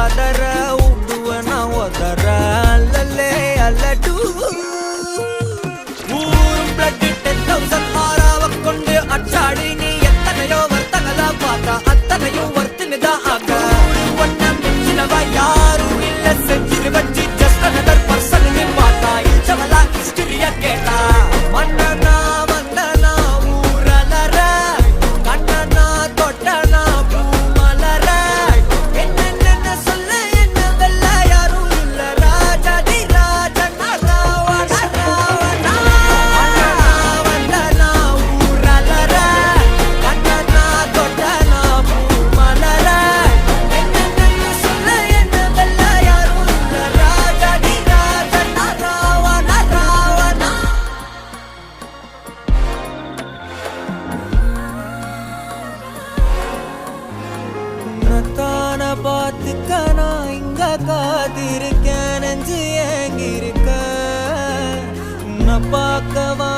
கதற விடுவனா உதற அல்லலே அல்லடு ஊரும் பிளட் 10,000 ஆறாவ கொண்டு அச்சாடி நீ எத்தனையோ வர்த்தகலா பார்த்தா அத்தனையும் வர்த்தினுதான் ஆக ஒன்ன மிஞ்சினவா யாரும் இல்ல செஞ்சிரு வச்சு ஜஸ்ட் another person நீ பார்த்தா இச்சவலா ஹிஸ்டரியா கேட்டா மன்னனா வந்தனா ஊரலற கண்ணனா தொட்டனா பூமலற என்ன சொல்ல என்ன வெல்ல யாரும் இல்ல ராஜாதி ராஜனா ராவண ராவணா மன்னனா வந்தனா ஊரலற கண்ணனா தொட்டனா பூமலற என்ன சொல்ல என்ன வெல்ல யாரும் இல்ல ராஜாதி ராஜனா ராவண ராவணா உன்னத்தான பார்த்துக்க நான் இங்க காத்திருக்கேன் நெஞ்சு ஏங்கிருக்க உன்னை பார்க்கவா